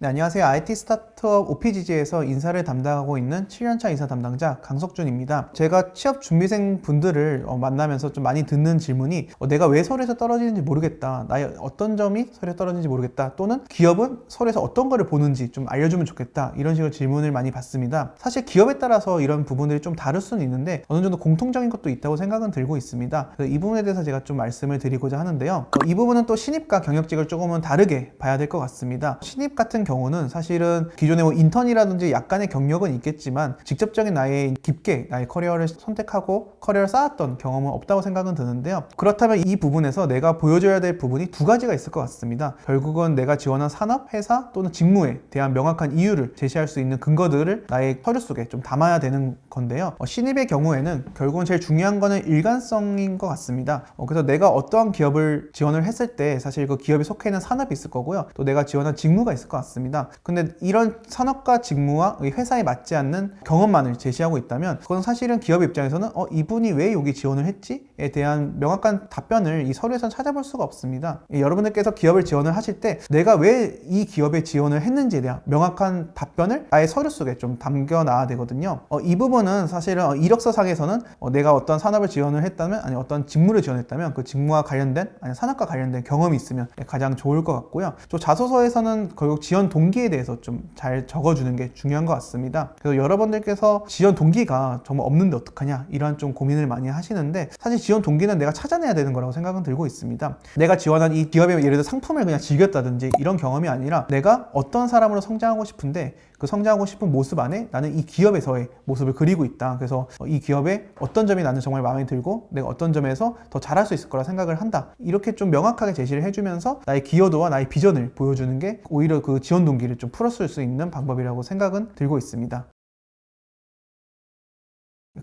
네, 안녕하세요. IT 스타트업 OPGG에서 인사를 담당하고 있는 7년차 인사 담당자 강석준입니다. 제가 취업 준비생 분들을 만나면서 좀 많이 듣는 질문이 내가 왜 서류에서 떨어지는지 모르겠다. 나의 어떤 점이 서류에 떨어지는지 모르겠다. 또는 기업은 서류에서 어떤 거를 보는지 좀 알려주면 좋겠다. 이런 식으로 질문을 많이 받습니다. 사실 기업에 따라서 이런 부분들이 좀 다를 수는 있는데 어느 정도 공통적인 것도 있다고 생각은 들고 있습니다. 그래서 이 부분에 대해서 제가 좀 말씀을 드리고자 하는데요. 이 부분은 또 신입과 경력직을 조금은 다르게 봐야 될 것 같습니다. 신입 같은 경우는 사실은 기존에 인턴이라든지 약간의 경력은 있겠지만 직접적인 깊게 나의 커리어를 선택하고 커리어를 쌓았던 경험은 없다고 생각은 드는데요. 그렇다면 이 부분에서 내가 보여줘야 될 부분이 두 가지가 있을 것 같습니다. 결국은 내가 지원한 산업, 회사 또는 직무에 대한 명확한 이유를 제시할 수 있는 근거들을 나의 서류 속에 좀 담아야 되는 건데요. 신입의 경우에는 결국은 제일 중요한 거는 일관성인 것 같습니다. 그래서 내가 어떠한 기업을 지원을 했을 때 사실 그 기업에 속해 있는 산업이 있을 거고요. 또 내가 지원한 직무가 있을 것 같습니다. 근데 이런 산업과 직무와 회사에 맞지 않는 경험만을 제시하고 있다면 그건 사실은 기업 입장에서는 이분이 왜 여기 지원을 했지?에 대한 명확한 답변을 이 서류에서는 찾아볼 수가 없습니다. 여러분들께서 기업을 지원을 하실 때 내가 왜 이 기업에 지원을 했는지에 대한 명확한 답변을 아예 서류 속에 좀 담겨놔야 되거든요. 이 부분은 사실은 이력서상에서는 내가 어떤 산업을 지원을 했다면 아니 어떤 직무를 지원했다면 그 직무와 관련된 아니 산업과 관련된 경험이 있으면 가장 좋을 것 같고요. 또 자소서에서는 결국 지원 동기에 대해서 좀 잘 적어주는 게 중요한 것 같습니다. 그래서 여러분들께서 지원 동기가 정말 없는데 어떡하냐 이러한 좀 고민을 많이 하시는데 사실 지원 동기는 내가 찾아내야 되는 거라고 생각은 들고 있습니다. 내가 지원한 이 기업의 예를 들어 상품을 그냥 즐겼다든지 이런 경험이 아니라 내가 어떤 사람으로 성장하고 싶은데 그 성장하고 싶은 모습 안에 나는 이 기업에서의 모습을 그리고 있다. 그래서 이 기업의 어떤 점이 나는 정말 마음에 들고 내가 어떤 점에서 더 잘할 수 있을 거라 생각을 한다. 이렇게 좀 명확하게 제시를 해주면서 나의 기여도와 나의 비전을 보여주는 게 오히려 그 지원 동기를 좀 풀어줄 수 있는 방법이라고 생각은 들고 있습니다.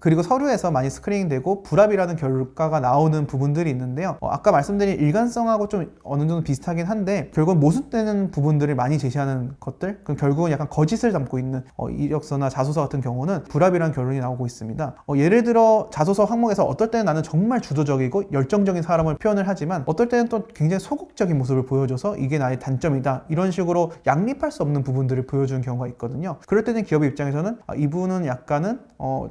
그리고 서류에서 많이 스크리닝되고 불합이라는 결과가 나오는 부분들이 있는데요. 아까 말씀드린 일관성하고 좀 어느 정도 비슷하긴 한데 결국은 모순되는 부분들을 많이 제시하는 것들 그럼 결국은 약간 거짓을 담고 있는 이력서나 자소서 같은 경우는 불합이라는 결론이 나오고 있습니다. 예를 들어 자소서 항목에서 어떨 때는 나는 정말 주도적이고 열정적인 사람을 표현을 하지만 어떨 때는 또 굉장히 소극적인 모습을 보여줘서 이게 나의 단점이다 이런 식으로 양립할 수 없는 부분들을 보여주는 경우가 있거든요. 그럴 때는 기업의 입장에서는 이분은 약간은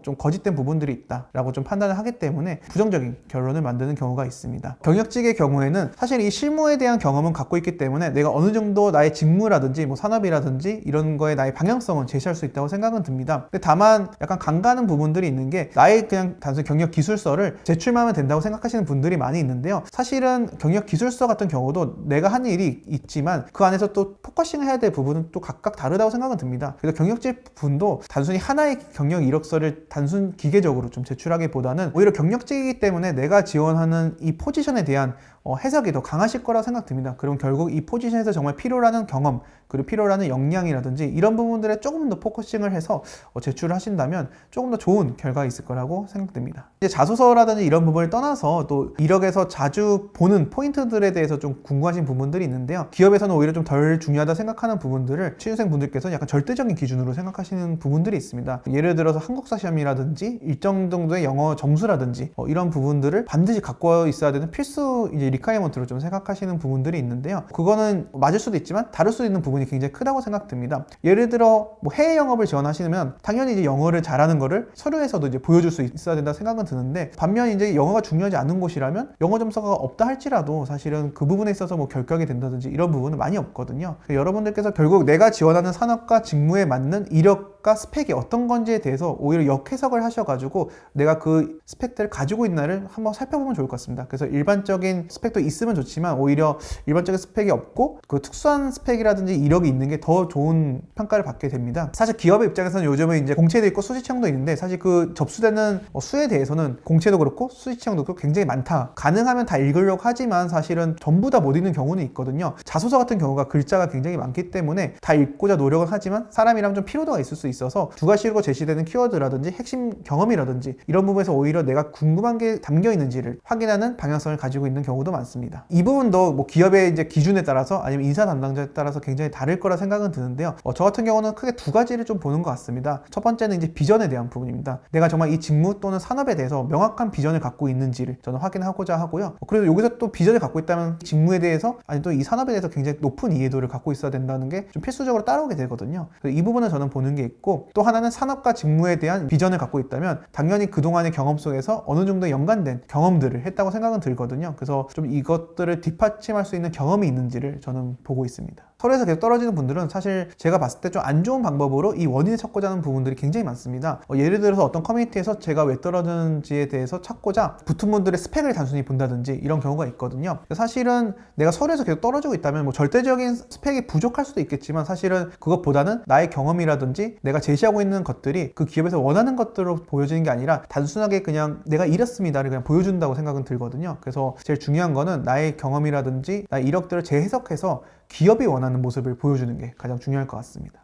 좀 거짓된 부분들이 있다라고 좀 판단을 하기 때문에 부정적인 결론을 만드는 경우가 있습니다. 경력직의 경우에는 사실 이 실무에 대한 경험은 갖고 있기 때문에 내가 어느 정도 나의 직무라든지 뭐 산업이라든지 이런 거에 나의 방향성은 제시할 수 있다고 생각은 듭니다. 근데 다만 약간 간과하는 부분들이 있는 게 나의 그냥 단순히 경력 기술서를 제출만 하면 된다고 생각하시는 분들이 많이 있는데요. 사실은 경력 기술서 같은 경우도 내가 한 일이 있지만 그 안에서 또 포커싱을 해야 될 부분은 또 각각 다르다고 생각은 듭니다. 그래서 경력직 분도 단순히 하나의 경력 이력서를 단순 기계적으로 좀 제출하기보다는 오히려 경력직이기 때문에 내가 지원하는 이 포지션에 대한 해석이 더 강하실 거라고 생각됩니다. 그럼 결국 이 포지션에서 정말 필요로 하는 경험 그리고 필요로 하는 역량이라든지 이런 부분들에 조금 더 포커싱을 해서 제출을 하신다면 조금 더 좋은 결과가 있을 거라고 생각됩니다. 이제 자소서라든지 이런 부분을 떠나서 또 이력에서 자주 보는 포인트들에 대해서 좀 궁금하신 부분들이 있는데요. 기업에서는 오히려 좀 덜 중요하다 생각하는 부분들을 취준생 분들께서는 약간 절대적인 기준으로 생각하시는 부분들이 있습니다. 예를 들어서 한국사 시험이라든지 일정 정도의 영어 점수라든지 이런 부분들을 반드시 갖고 있어야 되는 필수 이제 리콰이어먼트로 좀 생각하시는 부분들이 있는데요. 그거는 맞을 수도 있지만 다를 수도 있는 부분이 굉장히 크다고 생각됩니다. 예를 들어 뭐 해외 영업을 지원하시면 당연히 이제 영어를 잘하는 거를 서류에서도 이제 보여줄 수 있어야 된다 생각은 드는데 반면 이제 영어가 중요하지 않은 곳이라면 영어 점수가 없다 할지라도 사실은 그 부분에 있어서 뭐 결격이 된다든지 이런 부분은 많이 없거든요. 여러분들께서 결국 내가 지원하는 산업과 직무에 맞는 이력과 스펙이 어떤 건지에 대해서 오히려 역해석을 하셔가지고 내가 그 스펙들을 가지고 있나를 한번 살펴보면 좋을 것 같습니다. 그래서 일반적인 스펙도 있으면 좋지만 오히려 일반적인 스펙이 없고 그 특수한 스펙이라든지 이력이 있는 게 더 좋은 평가를 받게 됩니다. 사실 기업의 입장에서는 요즘은 이제 공채도 있고 수시채용도 있는데 사실 그 접수되는 수에 대해서는 공채도 그렇고 수시채용도 그렇고 굉장히 많다. 가능하면 다 읽으려고 하지만 사실은 전부 다 못 읽는 경우는 있거든요. 자소서 같은 경우가 글자가 굉장히 많기 때문에 다 읽고자 노력을 하지만 사람이라면 좀 피로도가 있을 수 있어서 두 가지로 제시되는 키워드라든지 핵심 경험이라든지 이런 부분에서 오히려 내가 궁금한 게 담겨 있는지를 확인하는 방향성을 가지고 있는 경우도 많습니다. 이 부분도 뭐 기업의 이제 기준에 따라서 아니면 인사 담당자에 따라서 굉장히 다를 거라 생각은 드는데요. 저 같은 경우는 크게 두 가지를 좀 보는 것 같습니다. 첫 번째는 이제 비전에 대한 부분입니다. 내가 정말 이 직무 또는 산업에 대해서 명확한 비전을 갖고 있는지를 저는 확인하고자 하고요. 그래서 여기서 또 비전을 갖고 있다면 직무에 대해서 아니 또 이 산업에 대해서 굉장히 높은 이해도를 갖고 있어야 된다는 게 좀 필수적으로 따라오게 되거든요. 이 부분은 저는 보는 게 있고, 또 하나는 산업과 직무에 대한 비전을 갖고 있다면 당연히 그동안의 경험 속에서 어느 정도 연관된 경험들을 했다고 생각은 들거든요. 그래서 좀 이것들을 뒷받침할 수 있는 경험이 있는지를 저는 보고 있습니다. 서로에서 계속 떨어지는 분들은 사실 제가 봤을 때 좀 안 좋은 방법으로 이 원인을 찾고자 하는 부분들이 굉장히 많습니다. 예를 들어서 어떤 커뮤니티에서 제가 왜 떨어지는지에 대해서 찾고자 붙은 분들의 스펙을 단순히 본다든지 이런 경우가 있거든요. 사실은 내가 서로에서 계속 떨어지고 있다면 뭐 절대적인 스펙이 부족할 수도 있겠지만 사실은 그것보다는 나의 경험이라든지 내가 제시하고 있는 것들이 그 기업에서 원하는 것들로 보여지는 게 아니라 단순하게 그냥 내가 이렇습니다를 그냥 보여준다고 생각은 들거든요. 그래서 제일 중요한 거는 나의 경험이라든지 나의 이력들을 재해석해서 기업이 원하는 모습을 보여주는 게 가장 중요할 것 같습니다.